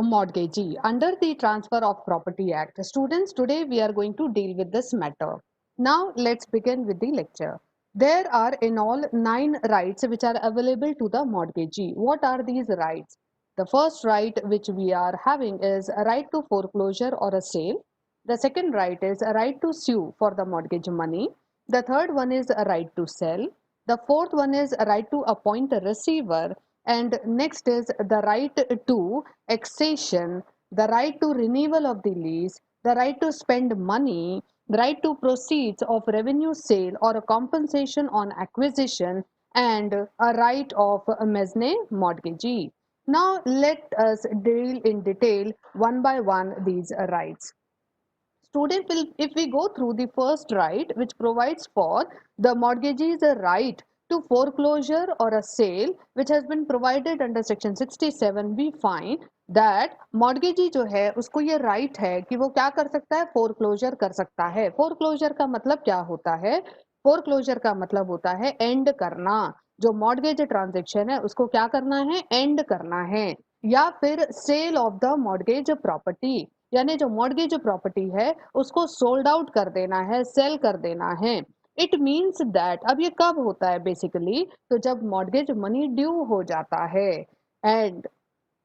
mortgagee under the Transfer of Property Act. Students, today we are going to deal with this matter. Now let's begin with the lecture. There are in all 9 rights which are available to the mortgagee. What are these rights? The first right which we are having is a right to foreclosure or a sale. The second right is a right to sue for the mortgage money. The third one is a right to sell. The fourth one is a right to appoint a receiver, and next is the right to accession, the right to renewal of the lease, the right to spend money, the right to proceeds of revenue sale or a compensation on acquisition, and a right of a mezzanine mortgagee. Now let us deal in detail one by one these rights. Student will, if we go through the first right which provides for the mortgagee's right to foreclosure or a sale which has been provided under section 67, we find that mortgagee जो है उसको ये right है कि वो क्या कर सकता है, foreclosure कर सकता है. foreclosure का मतलब क्या होता है? foreclosure का मतलब होता है end करना. जो mortgage transaction है उसको क्या करना है, end करना है. या फिर sale of the mortgage property, यानी जो मॉर्गेज प्रॉपर्टी है उसको सोल्ड आउट कर देना है, सेल कर देना है. इट मीन्स दैट अब ये कब होता है बेसिकली, तो जब मॉर्गेज मनी ड्यू हो जाता है and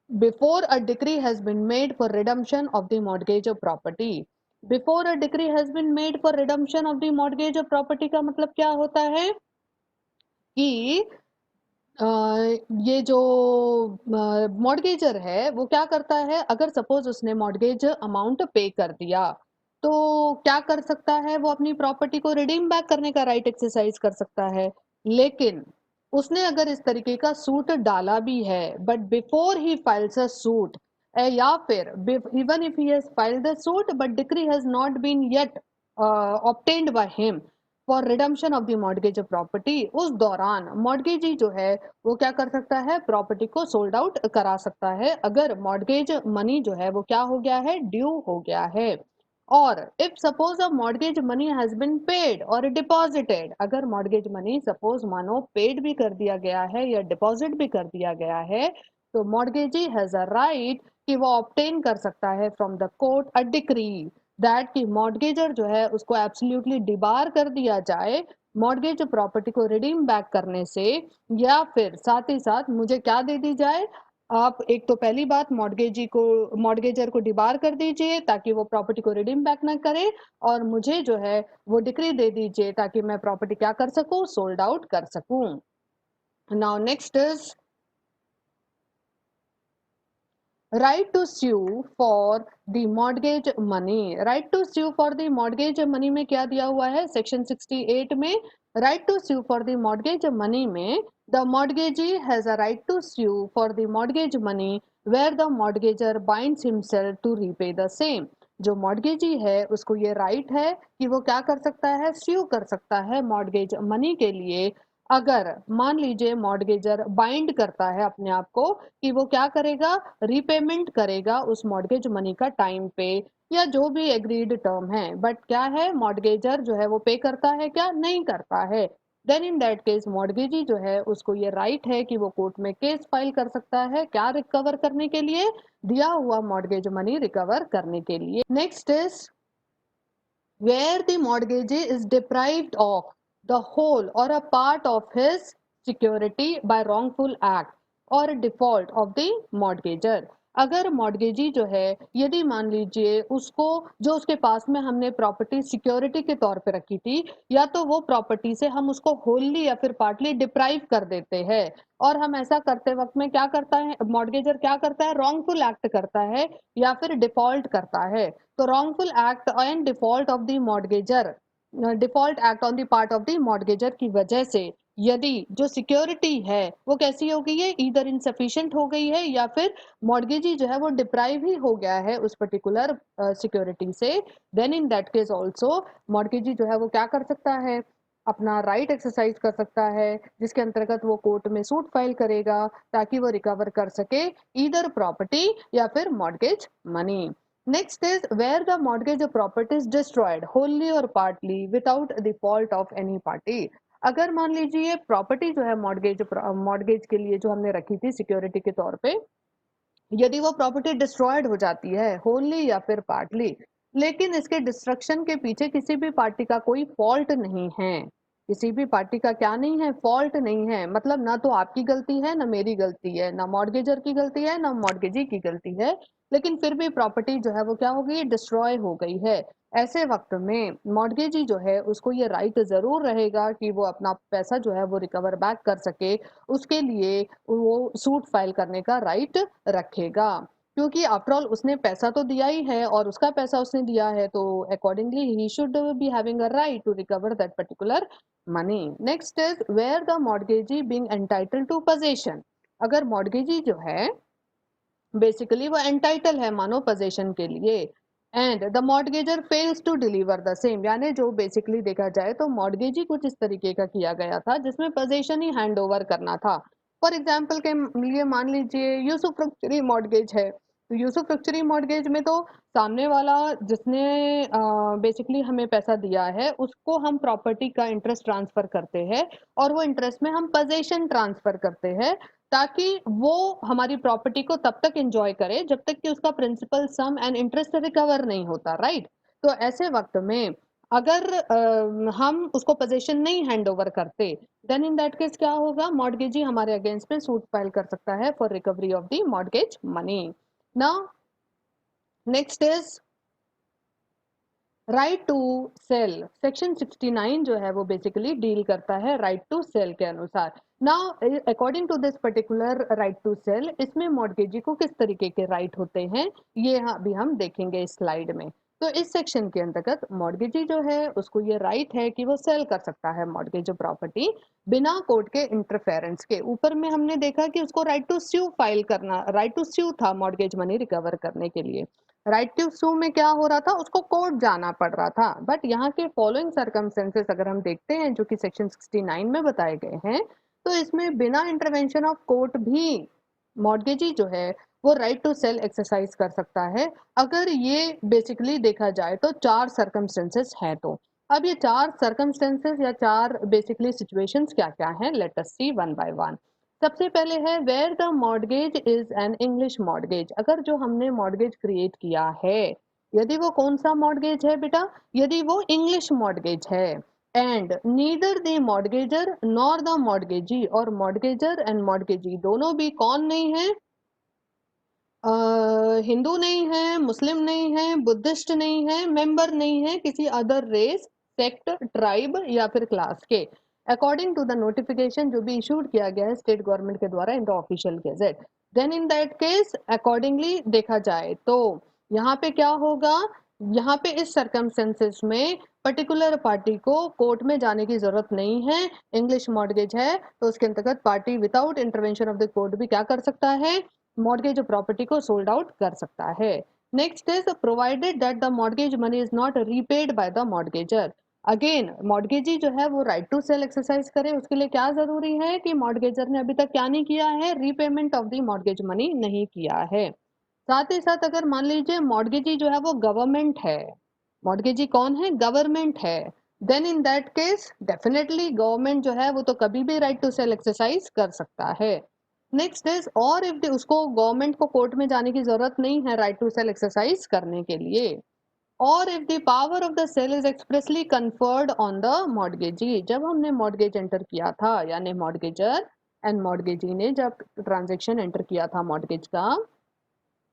before a decree has been made for redemption of the mortgage property. Before a decree has been made for redemption of the mortgage property का मतलब क्या होता है कि ये जो मॉर्गेजर है वो क्या करता है, अगर सपोज उसने मॉर्गेज अमाउंट पे कर दिया तो क्या कर सकता है, वो अपनी प्रॉपर्टी को रिडीम बैक करने का राइट एक्सरसाइज कर सकता है. लेकिन उसने अगर इस तरीके का सूट डाला भी है but before he files a suit, या फिर even if he has filed the suit but decree has not been yet obtained by him for redemption of the mortgage property, उस दौरान मॉर्गेजी जो है वो क्या कर सकता है, प्रॉपर्टी को सोल्ड आउट करा सकता है अगर मॉर्गेज मनी जो है वो क्या हो गया है, ड्यू हो गया है. और if suppose a mortgage money has been paid और डिपॉजिटेड, अगर मॉर्गेज मनी सपोज मानो पेड भी कर दिया गया है या डिपॉजिट भी कर दिया गया है, तो मॉर्गेजी हैज अ राइट कि वो ऑब्टेन कर सकता है from the court a decree that कि मॉर्गेजर जो है उसको एब्सोल्युटली डिबार कर दिया जाए मॉर्गेज प्रॉपर्टी को रिडीम बैक करने से, या फिर साथ ही साथ मुझे क्या दे दी जाए, आप एक तो पहली बात मॉर्गेजर को डिबार कर दीजिए ताकि वो प्रॉपर्टी को रिडीम बैक ना करे, और मुझे जो है वो डिक्री दे दीजिए ताकि मैं प्रॉपर्टी क्या कर सकूं, सोल्ड आउट कर सकूं. Now next is right to sue for the mortgage money. right to sue for the mortgage money में क्या दिया हुआ है, section 68 में right to sue for the mortgage money में the mortgagee has a right to sue for the mortgage money where the mortgager binds himself to repay the same. जो mortgagee है उसको ये राइट है कि वो क्या कर सकता है, स्यू कर सकता है मॉर्गेज मनी के लिए, अगर मान लीजिए मॉर्गेजर बाइंड करता है अपने आप को कि वो क्या करेगा, रीपेमेंट करेगा उस मॉर्गेज मनी का टाइम पे या जो भी एग्रीड टर्म है, बट क्या है मॉर्गेजर जो है वो पे करता है क्या, नहीं करता है. Then in that case mortgagee जो है उसको ये राइट है कि वो कोर्ट में केस फाइल कर सकता है, क्या रिकवर करने के लिए, दिया हुआ मॉर्गेज मनी रिकवर करने के लिए. Next is where the mortgagee is deprived of the whole or a part of his security by wrongful act or default of the mortgager. अगर मॉर्गेजी जो है यदि मान लीजिए उसको जो उसके पास में हमने प्रॉपर्टी सिक्योरिटी के तौर पे रखी थी, या तो वो प्रॉपर्टी से हम उसको होलली या फिर पार्टली डिप्राइव कर देते हैं, और हम ऐसा करते वक्त में क्या करता है मॉर्गेजर, क्या करता है, रॉन्गफुल एक्ट करता है या फिर डिफॉल्ट करता है. तो wrongful act and default of the mortgager, default act on the part of the mortgagor की वजह से यदि जो सिक्योरिटी है वो कैसी हो गई है, इधर इनसफिशिएंट हो गई है या फिर मॉर्गेजी जो है वो डिप्राइव ही हो गया है उस पर्टिकुलर सिक्योरिटी से, then in that case also mortgagee जो है वो क्या कर सकता है, अपना राइट एक्सरसाइज कर सकता है जिसके अंतर्गत वो कोर्ट में सूट फाइल करेगा ताकि वो रिकवर कर सके ईदर प्रॉपर्टी या फिर mortgage money. Next is where the mortgage property is destroyed wholly or partly without the fault of any party. अगर मान लीजिए प्रॉपर्टी जो है मॉर्गेज के लिए जो हमने रखी थी सिक्योरिटी के तौर पे, यदि वो प्रॉपर्टी डिस्ट्रॉयड हो जाती है होलली या फिर पार्टली, लेकिन इसके डिस्ट्रक्शन के पीछे किसी भी पार्टी का कोई फॉल्ट नहीं है, किसी भी पार्टी का क्या नहीं है, फॉल्ट नहीं है, मतलब ना तो आपकी गलती है ना मेरी गलती है ना मॉर्गेजर की गलती है ना मॉर्गेजी की गलती है, लेकिन फिर भी प्रॉपर्टी जो है वो क्या हो गई, डिस्ट्रॉय हो गई है। ऐसे वक्त में मॉर्गेजी जो है उसको ये राइट जरूर रहेगा कि वो अपना पैसा जो है वो रिकवर बैक कर सके, उसके लिए वो सूट फाइल करने का राइट रखेगा, क्योंकि आफ्टर ऑल उसने पैसा तो दिया ही है और उसका पैसा उसने दिया है, तो accordingly he should be having a right to recover that particular money. Next is where the mortgagee being entitled to position. अगर मॉर्गेजी जो है बेसिकली वो एंटाइटल है मानो पोजीशन के लिए, and the mortgagor fails to deliver the same, यानी जो बेसिकली देखा जाए तो मॉर्गेजी कुछ इस तरीके का किया गया था जिसमें पोजीशन ही हैंड ओवर करना था। फॉर एग्जाम्पल के लिए मान लीजिए यूसुफ फ्रुक्चरी मॉर्गेज है, तो यूसुफ फ्रुक्चरी मॉर्गेज में तो सामने वाला जिसने बेसिकली हमें पैसा दिया है उसको हम प्रॉपर्टी का इंटरेस्ट ट्रांसफर करते हैं, और वो इंटरेस्ट में हम पोजीशन ट्रांसफर करते हैं, ताकि वो हमारी प्रॉपर्टी को तब तक एंजॉय करे जब तक कि उसका principal sum and interest recover नहीं होता, राइट। तो ऐसे वक्त में अगर हम उसको पोजीशन नहीं हैंड ओवर करते, देन इन दैट केस क्या होगा, मॉर्गेजी हमारे अगेंस्ट में सूट फाइल कर सकता है for recovery of the mortgage money. Now next is right to sale. Section 69 जो है वो बेसिकली डील करता है राइट टू सेल के अनुसार। Now according to this particular right to sale, इसमें मॉर्गेजी को किस तरीके के राइट होते हैं ये अभी हम देखेंगे इस स्लाइड में। तो इस सेक्शन के अंतर्गत मॉर्गेजी जो है उसको ये राइट है कि वो सेल कर सकता है मॉर्गेज प्रॉपर्टी बिना कोर्ट के इंटरफेरेंस के। ऊपर में हमने देखा कि उसको राइट टू स्यू फाइल करना, राइट टू स्यू था मॉर्गेज मनी रिकवर करने के लिए। राइट टू सू में क्या हो रहा था, उसको कोर्ट जाना पड़ रहा था, बट यहाँ के फॉलोइंग सर्कमस्टेंसेस अगर हम देखते हैं जो कि सेक्शन 69 में बताए गए हैं, तो इसमें बिना इंटरवेंशन ऑफ कोर्ट भी मॉर्गेजी जो है वो राइट टू सेल एक्सरसाइज कर सकता है। अगर ये बेसिकली देखा जाए तो चार सर्कमस्टेंसेस हैं, तो अब ये चार सर्कमस्टेंसेस या चार बेसिकली सिचुएशंस क्या क्या हैं, let us see one by one. सबसे पहले है where the mortgage is an English mortgage. अगर जो हमने मॉर्गेज क्रिएट किया है, यदि वो कौन सा मॉर्गेज है बेटा, यदि वो इंग्लिश मॉर्गेज है, and neither the mortgagor nor the mortgagee, और मॉर्गेजर एंड मॉर्गेजी दोनों भी कौन नहीं है, हिंदू नहीं है, मुस्लिम नहीं है, बुद्धिस्ट नहीं है, मेंबर नहीं है किसी अदर रेस, सेक्ट, ट्राइब या फिर क्लास के, अकॉर्डिंग टू द नोटिफिकेशन जो भी इशूड किया गया है स्टेट गवर्नमेंट के द्वारा in the official gazette. Then in that case accordingly देखा जाए तो यहाँ पे क्या होगा, यहाँ पे इस सर्कमस्टेंसेस में पर्टिकुलर पार्टी को कोर्ट में जाने की जरूरत नहीं है। इंग्लिश मॉर्गेज है तो उसके अंतर्गत party without intervention of the court भी क्या कर सकता है, मॉर्गेज प्रॉपर्टी को सोल्ड आउट कर सकता है। Next is provided that the mortgage money is not repaid by the mortgagor. Again mortgagee जो है वो राइट टू सेल एक्सरसाइज करे, उसके लिए क्या जरूरी है कि मॉर्गेजर ने अभी तक क्या नहीं किया है, repayment of the mortgage money नहीं किया है। साथ ही साथ अगर मान लीजिए मॉर्गेजी जो है वो गवर्नमेंट है, मॉर्गेजी कौन है, गवर्नमेंट है, then in that case definitely government जो है वो तो कभी भी राइट टू सेल एक्सरसाइज कर सकता है। नेक्स्ट इज और इफ उसको गवर्नमेंट को कोर्ट में जाने की जरूरत नहीं है राइट टू सेल एक्सरसाइज करने के लिए, और if the power of the sale is expressly conferred on the mortgagee. जब हमने मॉर्गेज एंटर किया था, यानी मॉर्गेजर एंड मॉर्गेजी ने जब ट्रांजेक्शन एंटर किया था मॉर्गेज का,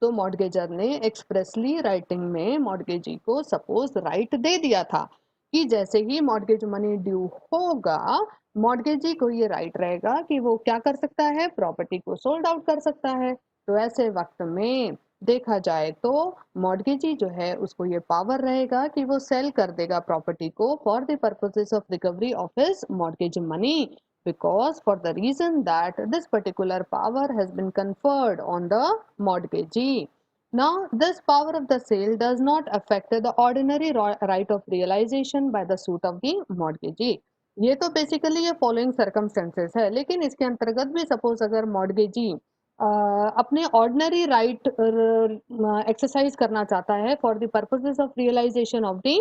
तो मॉर्गेजर ने एक्सप्रेसली राइटिंग में मॉर्गेजी को सपोज राइट दे दिया था कि जैसे ही मॉर्गेज मनी ड्यू होगा, मॉर्गेजी को ये राइट रहेगा कि वो क्या कर सकता है, प्रॉपर्टी को सोल्ड आउट कर सकता है। तो ऐसे वक्त में देखा जाए तो मॉर्गेजी जो है उसको ये पावर रहेगा कि वो सेल कर देगा प्रॉपर्टी को for the purposes of recovery of his mortgage money, because for the reason that this particular power has been conferred on the mortgagee. Now this power of the sale does not affect the ordinary right of realization by the suit of the mortgagee. ये तो basically ये following circumstances है, लेकिन इसके अंतर्गत भी suppose अगर mortgagee अपने ऑर्डिनरी राइट एक्सरसाइज करना चाहता है for the purposes of realisation of the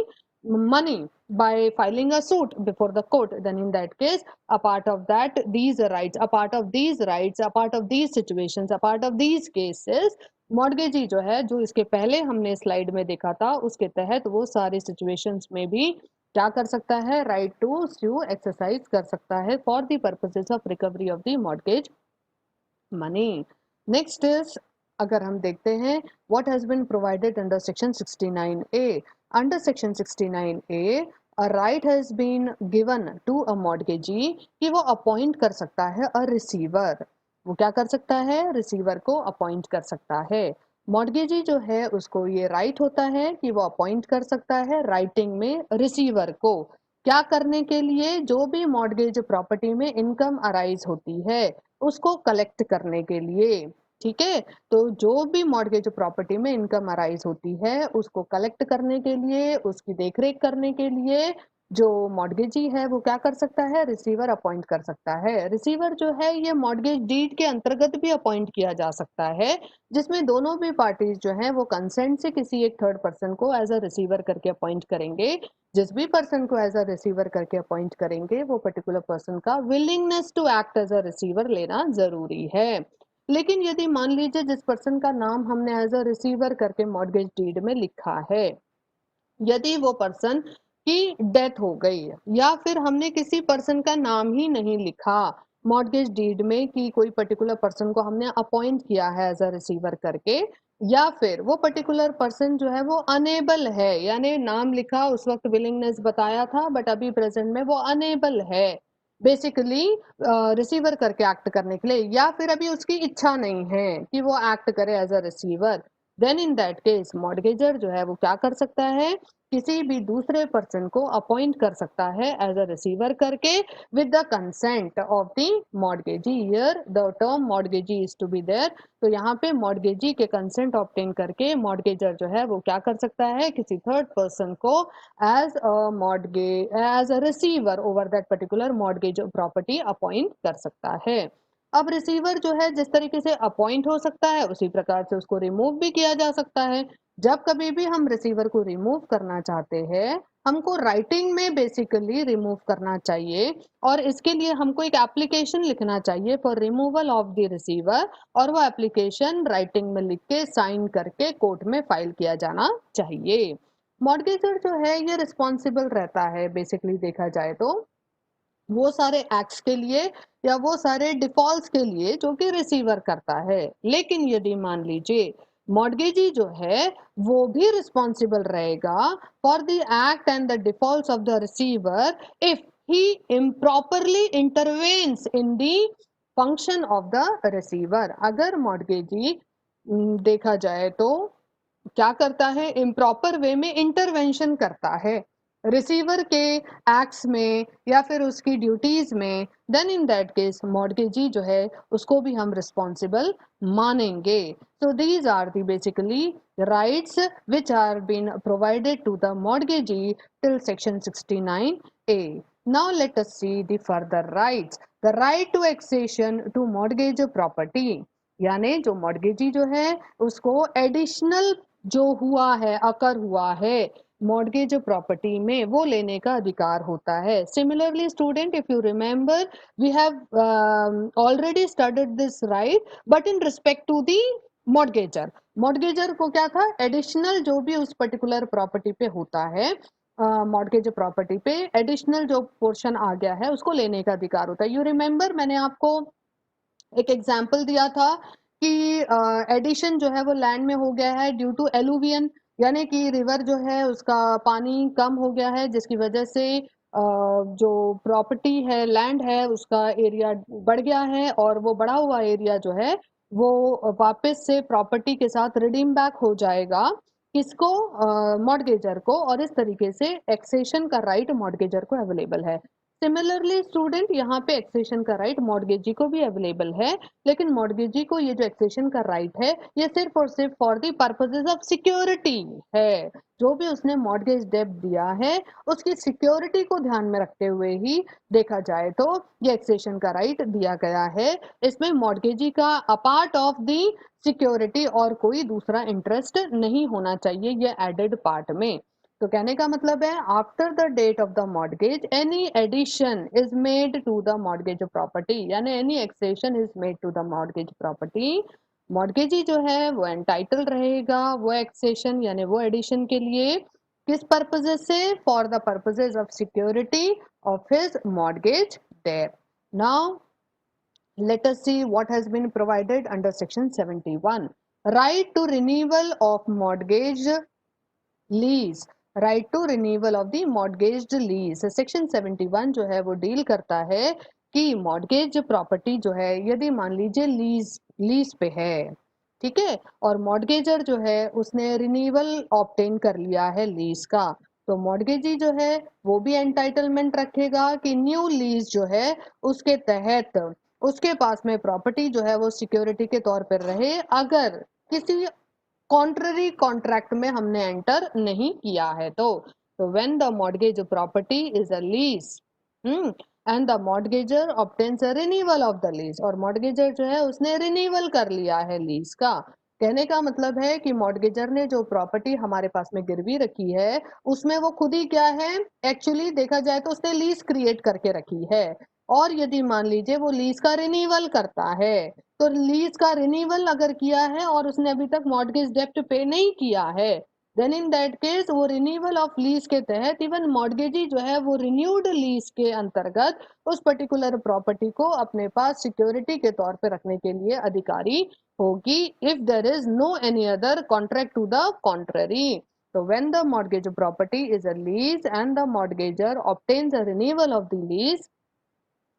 money by filing a suit before the court, then in that case a part of that these rights, a part of these rights, a part of these situations, a part of these cases, mortgagee जो है, जो इसके पहले हमने slide में देखा था उसके तहत वो सारी सिचुएशंस में भी क्या कर सकता है, राइट टू स्यू एक्सरसाइज कर सकता है for the purposes of recovery of the mortgage money. Next is, अगर हम देखते हैं what has been provided under section 69A, under section 69A a right has been given to a mortgagee कि वो appoint कर सकता है अ रिसीवर, वो क्या कर सकता है, रिसीवर को अपॉइंट कर सकता है। मॉर्गेजी जो है उसको ये राइट होता है कि वो अपॉइंट कर सकता है राइटिंग में रिसीवर को, क्या करने के लिए, जो भी मॉर्गेज प्रॉपर्टी में इनकम अराइज होती है उसको कलेक्ट करने के लिए। ठीक है, तो जो भी मॉर्गेज प्रॉपर्टी में इनकम अराइज होती है उसको कलेक्ट करने के लिए, उसकी देखरेख करने के लिए जो मॉर्गेजी है वो क्या कर सकता है, रिसीवर अपॉइंट कर सकता है। रिसीवर जो है ये मॉर्गेज डीड के अंतर्गत भी अपॉइंट किया जा सकता है, जिसमें दोनों भी पार्टीज जो है वो कंसेंट से किसी एक थर्ड पर्सन को एज अ रिसीवर करके अपॉइंट करेंगे। जिस भी पर्सन को एज अ रिसीवर करके अपॉइंट करेंगे वो पर्टिकुलर पर्सन का willingness to act as a receiver लेना जरूरी है। लेकिन यदि मान लीजिए जिस पर्सन का नाम हमने एज अ रिसीवर करके मॉर्गेज डीड में लिखा है, यदि वो पर्सन की डेथ हो गई या फिर हमने किसी पर्सन का नाम ही नहीं लिखा मॉर्गेज डीड में कि कोई पर्टिकुलर पर्सन को हमने अपॉइंट किया है एज अ रिसीवर करके, या फिर वो पर्टिकुलर पर्सन जो है वो अनेबल है, यानी नाम लिखा उस वक्त विलिंगनेस बताया था बट अभी प्रेजेंट में वो अनेबल है बेसिकली रिसीवर करके एक्ट करने के लिए, या फिर अभी उसकी इच्छा नहीं है कि वो एक्ट करे as a receiver, then in that case mortgagor जो है वो क्या कर सकता है, किसी भी दूसरे पर्सन को अपॉइंट कर सकता है एज अ रिसीवर करके with the consent of the mortgagee. Here the term mortgagee is to be there, तो यहाँ पे मॉर्गेजी के कंसेंट ऑब्टेन करके मॉर्गेजर जो है वो क्या कर सकता है, किसी थर्ड पर्सन को as a mortgage as a receiver over that particular mortgage property appoint कर सकता है। अब रिसीवर जो है जिस तरीके से अपॉइंट हो सकता है उसी प्रकार से उसको रिमूव भी किया जा सकता है। जब कभी भी हम रिसीवर को रिमूव करना चाहते हैं हमको राइटिंग में बेसिकली रिमूव करना चाहिए, और इसके लिए हमको एक एप्लीकेशन लिखना चाहिए for removal of the receiver, और वो एप्लीकेशन राइटिंग में लिख के साइन करके कोर्ट में फाइल किया जाना चाहिए। मॉर्गेजर जो है ये रिस्पॉन्सिबल रहता है बेसिकली देखा जाए तो वो सारे एक्ट्स के लिए या वो सारे डिफॉल्ट्स के लिए जो कि रिसीवर करता है। लेकिन यदि मान लीजिए मॉर्गेजी जो है वो भी रिस्पॉन्सिबल रहेगा for the act and the defaults of the receiver if he improperly intervenes in the function of the receiver. अगर मॉर्गेजी देखा जाए तो क्या करता है, इम्प्रॉपर वे में इंटरवेंशन करता है रिसीवर के एक्ट्स में या फिर उसकी ड्यूटीज में, then in that case mortgagee जो है उसको भी हम रिस्पॉन्सिबल मानेंगे। So these are the basically rights which are been provided to the mortgagee till section 69A। Now let us see the further rights. The right to accession to mortgage property, यानी जो mortgagee जो है उसको additional जो हुआ है, अकर हुआ है मॉर्गेज प्रॉपर्टी में, वो लेने का अधिकार होता है। Similarly student, if you remember we have already studied this right but in respect to the mortgagor. Mortgagor को क्या था, एडिशनल जो भी उस पर्टिकुलर प्रॉपर्टी पे होता है मॉर्गेज प्रॉपर्टी पे एडिशनल जो पोर्शन आ गया है उसको लेने का अधिकार होता है। यू रिमेंबर मैंने आपको एक एग्जाम्पल दिया था कि एडिशन जो है वो लैंड में हो गया है ड्यू टू एलुवियन, यानी कि रिवर जो है उसका पानी कम हो गया है जिसकी वजह से जो प्रॉपर्टी है, लैंड है, उसका एरिया बढ़ गया है और वो बढ़ा हुआ एरिया जो है वो वापस से प्रॉपर्टी के साथ रिडीम बैक हो जाएगा किसको, मॉर्गेजर को, और इस तरीके से एक्सेशन का राइट मॉर्गेजर को अवेलेबल है। सिमिलरली स्टूडेंट यहाँ पे एक्सेशन का राइट मॉर्गेजी को भी अवेलेबल है, लेकिन मॉर्गेजी को ये जो एक्सेशन का राइट है ये सिर्फ और सिर्फ for the purposes of security है। जो भी उसने मॉर्गेज डेब्ट दिया है उसकी सिक्योरिटी को ध्यान में रखते हुए ही देखा जाए तो ये एक्सेशन का राइट दिया गया है। इसमें मॉर्गेजी का अपार्ट ऑफ द सिक्योरिटी और कोई दूसरा इंटरेस्ट नहीं होना चाहिए ये एडेड पार्ट में। तो कहने का मतलब है after the date of the mortgage any addition is made to the mortgage property, यानी any accession is made to the mortgage property, mortgagee जो है वो एंटाइटल रहेगा वो एक्सेशन यानी वो एडिशन के लिए, किस पर्पजेज से, for the purposes of security of his mortgage there. Now let us see what has been provided under section 71. Right to renewal of mortgage lease, right to renewal of the mortgaged lease. Section 71 जो है वो deal करता है कि mortgage property जो है यदि मान लीजिए लीज लीज पे है, ठीक है, और मॉर्गेजर जो है उसने रिन्यूअल ऑब्टेन कर लिया है लीज का, तो मॉर्गेजी जो है वो भी एंटाइटलमेंट रखेगा कि न्यू लीज जो है उसके तहत उसके पास में प्रॉपर्टी जो है वो सिक्योरिटी के तौर पर रहे, अगर किसी कॉन्ट्ररी कॉन्ट्रैक्ट में हमने एंटर नहीं किया है तो when the mortgage property is a lease and the mortgagor obtains a renewal of the lease, और मॉर्गेजर जो है उसने रिन्यूअल कर लिया है लीज का। कहने का मतलब है कि मॉर्गेजर ने जो प्रॉपर्टी हमारे पास में गिरवी रखी है उसमें वो खुद ही क्या है, एक्चुअली देखा जाए तो उसने लीज क्रिएट करके रखी है, और यदि मान लीजिए वो लीज का रिन्यूअल करता है, तो लीज का रिन्यूअल अगर किया है और उसने अभी तक मॉर्गेज डेप्ट पे नहीं किया है, देन इन दैट केस वो रिन्यूअल ऑफ लीज के तहत इवन मॉर्गेजी जो है वो रिन्यूड लीज के अंतर्गत उस पर्टिकुलर प्रॉपर्टी को अपने पास सिक्योरिटी के तौर पे रखने के लिए अधिकारी होगी, if there is no any other contract to the contrary. So when the mortgage property is a lease and the mortgager obtains a renewal of the lease,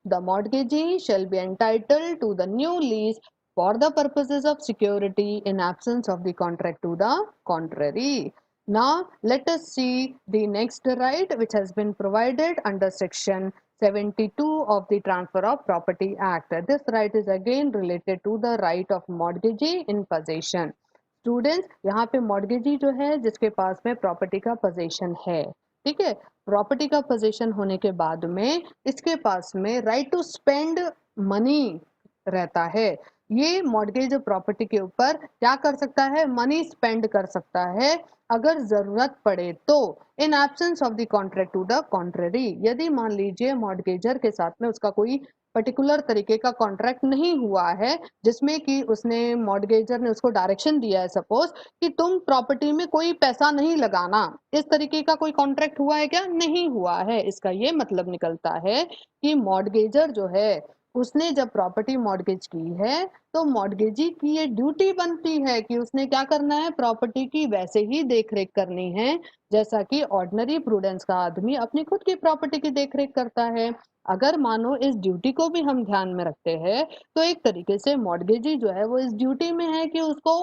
the mortgagee shall be entitled to the new lease for the purposes of security in absence of the contract to the contrary. Now let us see the next right which has been provided under section 72 of the Transfer of Property Act. This right is again related to the right of mortgagee in possession. Students यहाँ पे mortgagee जो है जिसके पास में property का position है, ठीक है, प्रॉपर्टी का पोजीशन होने के बाद में इसके पास में राइट टू स्पेंड मनी रहता है। ये मॉर्गेज प्रॉपर्टी के ऊपर क्या कर सकता है, मनी स्पेंड कर सकता है अगर जरूरत पड़े तो, in absence of the contract to the contrary. यदि मान लीजिए मॉर्गेजर के साथ में उसका कोई पर्टिकुलर तरीके का कॉन्ट्रैक्ट नहीं हुआ है जिसमें कि उसने मॉर्गेजर ने उसको डायरेक्शन दिया है सपोज कि तुम प्रॉपर्टी में कोई पैसा नहीं लगाना, इस तरीके का कोई कॉन्ट्रैक्ट हुआ है क्या, नहीं हुआ है, इसका ये मतलब निकलता है कि मॉर्गेजर जो है उसने जब प्रॉपर्टी मॉर्गेज की है तो मॉर्गेजी की ये ड्यूटी बनती है कि उसने क्या करना है, प्रॉपर्टी की वैसे ही देखरेख करनी है जैसा कि ऑर्डिनरी प्रूडेंस का आदमी अपनी खुद की प्रॉपर्टी की देखरेख करता है। अगर मानो इस ड्यूटी को भी हम ध्यान में रखते हैं तो एक तरीके से मॉर्गेजी जो है वो इस ड्यूटी में है कि उसको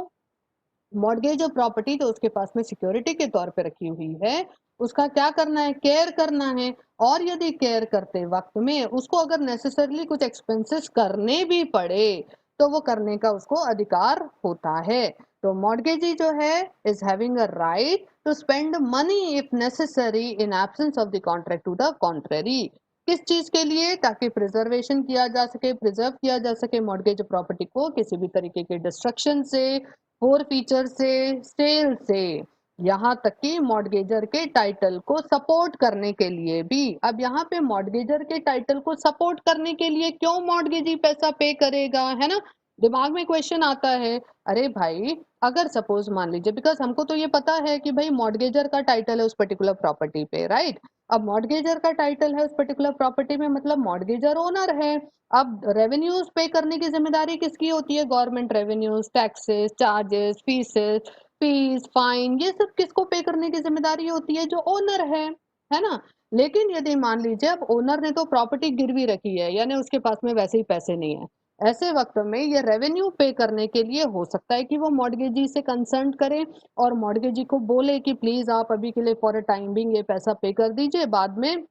मॉर्गेज और प्रॉपर्टी जो उसके पास में सिक्योरिटी के तौर पे रखी हुई है उसका क्या करना है, केयर करना है, और यदि केयर करते वक्त में उसको अगर नेसेसरली कुछ एक्सपेंसेस करने भी पड़े तो वो करने का उसको अधिकार होता है। तो मॉर्गेजी जो है is having a right to spend money if necessary in absence of the contract to the contrary. किस चीज के लिए, ताकि प्रिजर्वेशन किया जा सके, प्रिजर्व किया जा सके मॉर्गेज प्रॉपर्टी को किसी भी तरीके के डिस्ट्रक्शन से, फोर फीचर से, सेल से, यहाँ तक कि मॉर्गेजर के टाइटल को सपोर्ट करने के लिए भी। अब यहाँ पे मॉर्गेजर के टाइटल को सपोर्ट करने के लिए क्यों मॉर्गेजी पैसा पे करेगा, है ना, दिमाग में क्वेश्चन आता है। अरे भाई अगर सपोज मान लीजिए, बिकॉज हमको तो ये पता है कि भाई मॉर्गेजर का टाइटल है उस पर्टिकुलर प्रॉपर्टी पे, राइट, अब मॉर्गेजर का टाइटल है उस पर्टिकुलर प्रॉपर्टी में मतलब मॉर्गेजर ओनर है। अब रेवेन्यूज पे करने की जिम्मेदारी किसकी होती है, government revenues, taxes, charges, faeces, fees, fine, ये सब किसको पे करने की जिम्मेदारी होती है, जो ओनर है ना। लेकिन यदि मान लीजिए अब ओनर ने तो प्रॉपर्टी गिरवी रखी है यानी उसके पास में वैसे ही पैसे नहीं है, ऐसे वक्त में ये रेवेन्यू पे करने के लिए हो सकता है कि वो मॉर्गेजी से कंसर्न करे और मॉर्गेजी को बोले कि प्लीज आप अभी के लिए फॉर अ टाइम बिंग ये पैसा पे कर दीजिए, बाद में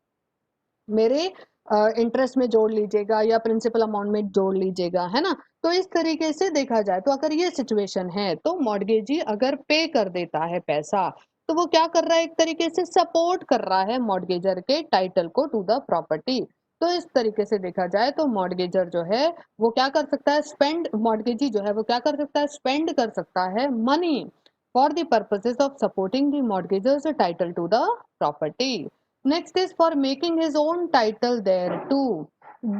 मेरे इंटरेस्ट में जोड़ लीजिएगा या प्रिंसिपल अमाउंट में जोड़ लीजिएगा, है ना। तो इस तरीके से देखा जाए तो अगर ये सिचुएशन है तो मॉर्गेजी अगर पे कर देता है पैसा तो वो क्या कर रहा है, एक तरीके से सपोर्ट कर रहा है मॉर्गेजर के टाइटल को टू द प्रॉपर्टी। तो इस तरीके से देखा जाए तो मॉर्गेजर जो है वो क्या कर सकता है, स्पेंड, मॉर्गेजी जो है वो क्या कर सकता है, स्पेंड कर सकता है money for the purposes of supporting the mortgagor's title to the property. Next is for making his own title there too.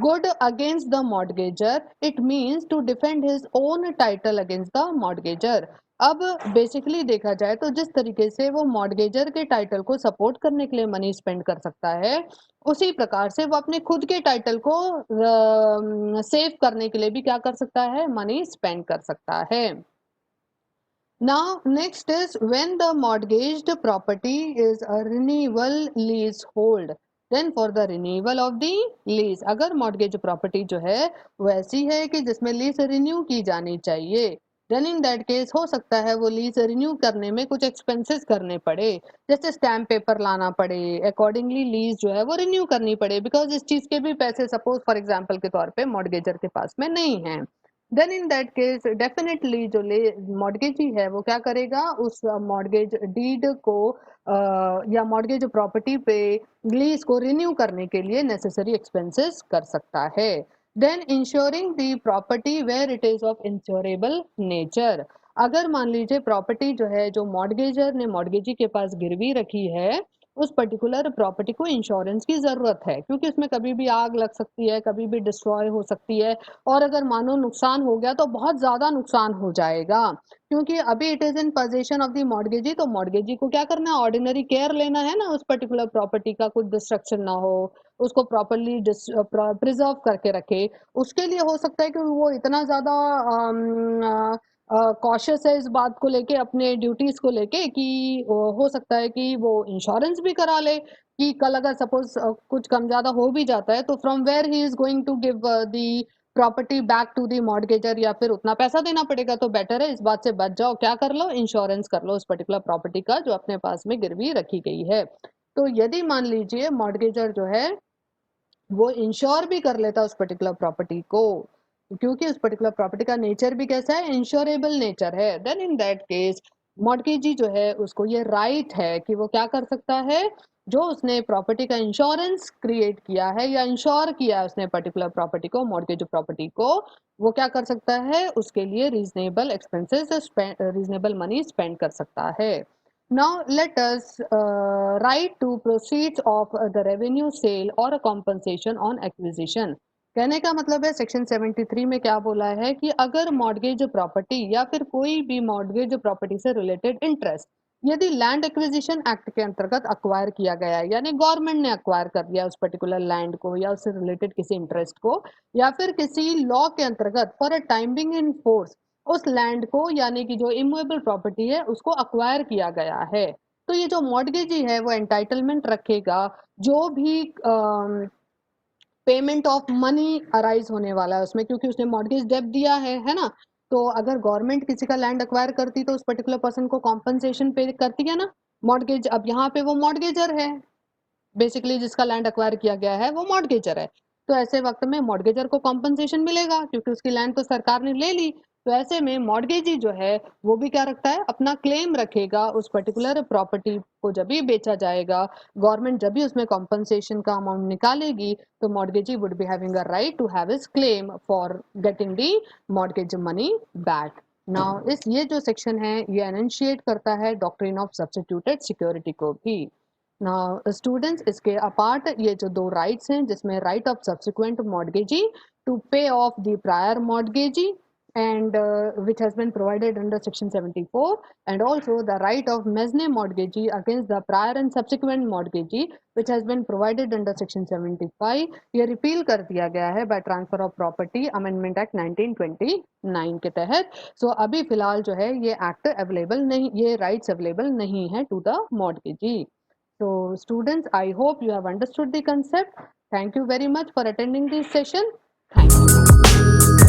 Good against the mortgagor, it means to defend his own title against the mortgagor. अब basically देखा जाए तो जिस तरीके से वो mortgagor के title को सपोर्ट करने के लिए मनी स्पेंड कर सकता है, उसी प्रकार से वो अपने खुद के टाइटल को सेव करने के लिए भी क्या कर सकता है, मनी स्पेंड कर सकता है. Now, next is when the mortgaged property is a renewable leasehold. Then for the renewal of the lease, अगर mortgage property जो है वो ऐसी है कि जिसमें लीज रिन्यू की जानी चाहिए, देन इन दैट केस हो सकता है वो लीज रिन्यू करने में कुछ एक्सपेंसेस करने पड़े, जैसे स्टैम्प पेपर लाना पड़े, अकॉर्डिंगली लीज जो है वो रिन्यू करनी पड़े, बिकॉज इस चीज के भी पैसे सपोज फॉर एग्जाम्पल के तौर पे मॉर्गेजर के पास में नहीं है. Then in that case definitely जो मॉर्गेजी है वो क्या करेगा, उस मॉर्गेज डीड को या मॉर्गेज प्रॉपर्टी पे लीज को रिन्यू करने के लिए नेसेसरी एक्सपेंसेस कर सकता है. Then insuring the property where it is of insurable nature. अगर मान लीजिए प्रॉपर्टी जो है जो मॉर्गेजर ने मॉर्गेजी के पास गिरवी रखी है, उस पर्टिकुलर प्रॉपर्टी को इंश्योरेंस की ज़रूरत है, क्योंकि उसमें कभी भी आग लग सकती है, कभी भी डिस्ट्रॉय हो सकती है, और अगर मानो नुकसान हो गया तो बहुत ज़्यादा नुकसान हो जाएगा, क्योंकि अभी it is in position of the mortgagee. तो मॉर्गेजी को क्या करना है, ऑर्डिनरी केयर लेना है ना उस पर्टिकुलर प्रॉपर्टी का, कुछ डिस्ट्रक्शन ना हो, उसको प्रॉपरली प्रिजर्व करके रखे. उसके लिए हो सकता है कि वो इतना ज़्यादा कॉशियस है इस बात को लेके, अपने ड्यूटीज को लेके, कि हो सकता है कि वो इंश्योरेंस भी करा ले कि कल अगर सपोज कुछ कम ज्यादा हो भी जाता है तो from where he is going to give the property back to the mortgagor, या फिर उतना पैसा देना पड़ेगा. तो बेटर है इस बात से बच जाओ, क्या कर लो, इंश्योरेंस कर लो उस पर्टिकुलर प्रॉपर्टी का जो अपने पास में गिरवी रखी गई है. तो यदि मान लीजिए मॉर्गेजर जो है वो इंश्योर भी कर लेता उस पर्टिकुलर प्रॉपर्टी को, क्योंकि उस पर्टिकुलर प्रॉपर्टी का नेचर भी कैसा है, इंश्योरेबल नेचर है, then in that case mortgagee जो है उसको ये राइट है कि वो क्या कर सकता है, जो उसने प्रॉपर्टी का इंश्योरेंस क्रिएट किया है या इंश्योर किया है उसने पर्टिकुलर प्रॉपर्टी को, मॉर्गेज प्रॉपर्टी को, वो क्या कर सकता है, उसके लिए reasonable expenses, reasonable money spend कर सकता है. Now let us write to proceeds of the revenue sale or a compensation on acquisition. कहने का मतलब है सेक्शन 73 में क्या बोला है कि अगर मॉर्गेज प्रॉपर्टी या फिर कोई भी मॉर्गेज प्रॉपर्टी से रिलेटेड इंटरेस्ट यदि लैंड एक्विजिशन एक्ट के अंतर्गत अक्वायर किया गया है, यानी गवर्नमेंट ने अक्वायर कर लिया उस पर्टिकुलर लैंड को या उससे रिलेटेड किसी इंटरेस्ट को, या फिर किसी लॉ के अंतर्गत for a time being in force उस लैंड को, यानी कि जो इमूवेबल प्रॉपर्टी है उसको अक्वायर किया गया है, तो ये जो मॉर्गेजी है वो एंटाइटलमेंट रखेगा जो भी पेमेंट ऑफ मनी अराइज होने वाला है उसमें, क्योंकि उसने मॉर्गेज डेब्ट दिया है ना. तो अगर गवर्नमेंट किसी का लैंड अक्वायर करती तो उस पर्टिकुलर पर्सन को कॉम्पनसेशन पे करती है ना मॉर्गेज. अब यहाँ पे वो मॉर्गेजर है, बेसिकली जिसका लैंड अक्वायर किया गया है वो मॉर्गेजर है, तो ऐसे वक्त में मॉर्गेजर को कॉम्पनसेशन मिलेगा क्योंकि उसकी लैंड तो सरकार ने ले ली. तो ऐसे में मॉर्गेजी जो है वो भी क्या रखता है, अपना क्लेम रखेगा उस पर्टिकुलर प्रॉपर्टी को. जब भी बेचा जाएगा, गवर्नमेंट जब भी उसमें कॉम्पनसेशन का अमाउंट निकालेगी, तो mortgagee would be having a right to have his claim for getting the mortgage money back. Now इस ये जो सेक्शन है ये एनंशिएट करता है डॉक्ट्रिन ऑफ सब्स्टिट्यूटेड सिक्योरिटी को भी. नाउ स्टूडेंट्स, इसके अपार्ट ये जो दो राइट्स हैं, जिसमें right of subsequent mortgagee to pay off the prior mortgagee and which has been provided under section 74, and also the right of mezzanine mortgagee against the prior and subsequent mortgagee which has been provided under section 75, ये repeal कर दिया गया है by transfer of property amendment act 1929 के तहत. सो अभी फिलहाल जो है ये एक्ट अवेलेबल नहीं, ये राइट्स अवेलेबल नहीं है to the mortgagee. So students, I hope you have understood the concept. Thank you very much for attending this session. Thank you.